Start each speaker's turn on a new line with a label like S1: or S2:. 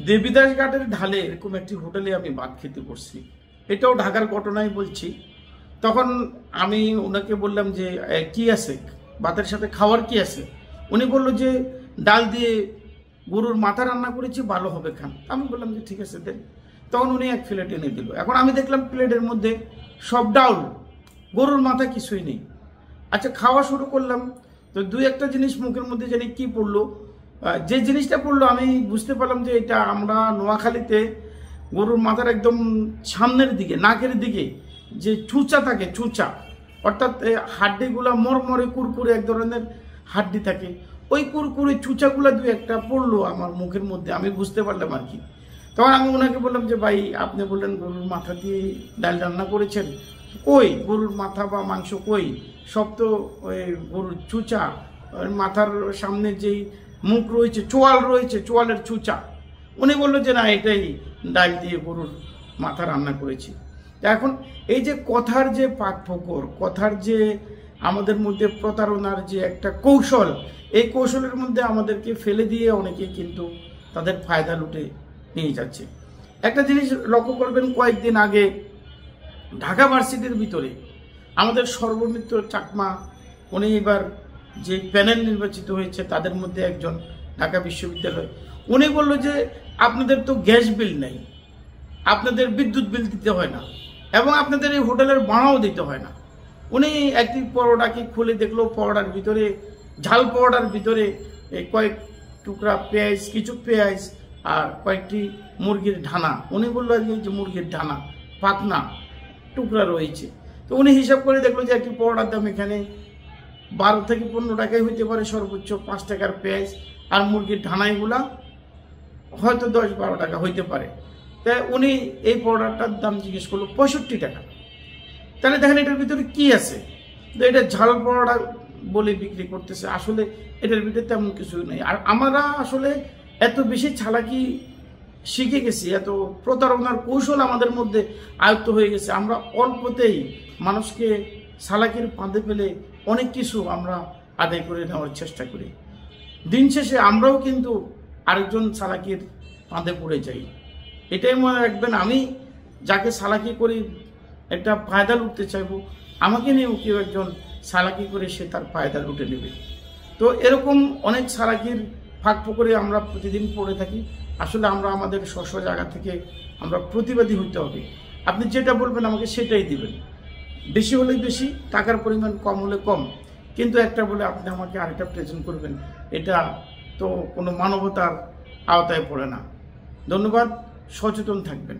S1: দেবীদাস ঘাটের ঢালে এরকম একটি হোটেলে আমি ভাত খেতে বসছি। এটাও ঢাকার ঘটনাই বলছি। তখন আমি ওনাকে বললাম যে কি আছে, ভাতের সাথে খাওয়ার কি আছে? উনি বলল যে ডাল দিয়ে গরুর মাথা রান্না করেছি, ভালো হবে, খান। আমি বললাম যে ঠিক আছে দেন। তখন উনি এক প্লেট এনে দিল। এখন আমি দেখলাম প্লেটের মধ্যে সব ডাউল, গরুর মাথা কিছুই নেই। আচ্ছা, খাওয়া শুরু করলাম, তো দুই একটা জিনিস মুখের মধ্যে জানি কি পড়লো। যে জিনিসটা পড়লো আমি বুঝতে পারলাম যে এটা আমরা নোয়াখালীতে গরুর মাথার একদম সামনের দিকে, নাকের দিকে যে চুচা থাকে, চুচা অর্থাৎ হাড্ডিগুলা মরমরে কুরকুরে এক ধরনের হাড্ডি থাকে, ওই কুরকুরে চুচাগুলা দুই একটা পড়লো আমার মুখের মধ্যে, আমি বুঝতে পারলাম আর কি। তখন আমি ওনাকে বললাম যে ভাই, আপনি বললেন গরুর মাথা দিয়ে ডাল রান্না করেছেন, কই গরুর মাথা বা মাংস কই? সব তো ওই গরুর চুচা, মাথার সামনে যেই মুখ রয়েছে, চোয়াল রয়েছে, চোয়ালের চুচা। উনি বললো যে না, এটাই ডাল দিয়ে গরুর মাথা রান্না করেছি। এখন এই যে কথার যে পাকফোকর, কথার যে আমাদের মধ্যে প্রতারণার যে একটা কৌশল, এই কৌশলের মধ্যে আমাদেরকে ফেলে দিয়ে অনেকে কিন্তু তাদের ফায়দা লুটে নিয়ে যাচ্ছে। একটা জিনিস লক্ষ্য করবেন, কয়েকদিন আগে ঢাকা ভার্সিটির ভিতরে আমাদের সর্বমিত্র চাকমা, উনি এবার যে প্যানেল নির্বাচিত হয়েছে তাদের মধ্যে একজন, ঢাকা বিশ্ববিদ্যালয়, উনি বলল যে আপনাদের তো গ্যাস বিল নেই, আপনাদের বিদ্যুৎ বিল দিতে হয় না, এবং আপনাদের এই হোটেলের ভাড়াও দিতে হয় না। উনি একটি পরোটাকে খুলে দেখলো, পরোটার ভিতরে, ঝাল পরোটার ভিতরে কয়েক টুকরা পেঁয়াজ, কিছু পেঁয়াজ আর কয়েকটি মুরগির ঢানা। উনি বললো যে মুরগির ঢানা পাতনা টুকরা রয়েছে। তো উনি হিসাব করে দেখলো যে একটি পরোটার দাম এখানে 12 থেকে 15 টাকায় হইতে পারে, সর্বোচ্চ 5 টাকার পেঁয়াজ, আর মুরগির ঢানাইগুলা হয়তো 10-12 টাকা হইতে পারে। তাই উনি এই পরোটাটার দাম জিজ্ঞেস করলো 65 টাকা। তাহলে দেখেন এটার ভিতরে কি আছে? তো এটা ঝাল পরোটা বলে বিক্রি করতেছে, আসলে এটার ভিতরে তেমন কিছু নেই। আর আমরা আসলে এত বেশি চালাকি শিখে গেছি, এত প্রতারণার কৌশল আমাদের মধ্যে আয়ত্ত হয়ে গেছে, আমরা অল্পতেই মানুষকে চালাকির ফাঁদে ফেলে অনেক কিছু আমরা আদায় করে নেওয়ার চেষ্টা করি। দিন শেষে আমরাও কিন্তু আরেকজন চালাকির ফাঁদে পড়ে যাই। এটাই মনে রাখবেন, আমি যাকে চালাকি করি একটা ফায়দা লুটতে চাইবো, আমাকে নিয়েও কেউ একজন চালাকি করে সে তার ফায়দা লুটে নেবে। তো এরকম অনেক চালাকির ফাঁক ফোকরে আমরা প্রতিদিন পড়ে থাকি। আসলে আমরা আমাদের স্ব জায়গা থেকে আমরা প্রতিবাদী হতে হবে। আপনি যেটা বলবেন আমাকে সেটাই দিবেন, বেশি হলে বেশি, টাকার পরিমাণ কম হলে কম, কিন্তু একটা বলে আপনি আমাকে আরেকটা প্রেজেন্ট করবেন, এটা তো কোনো মানবতার আওতায় পড়ে না। ধন্যবাদ, সচেতন থাকবেন।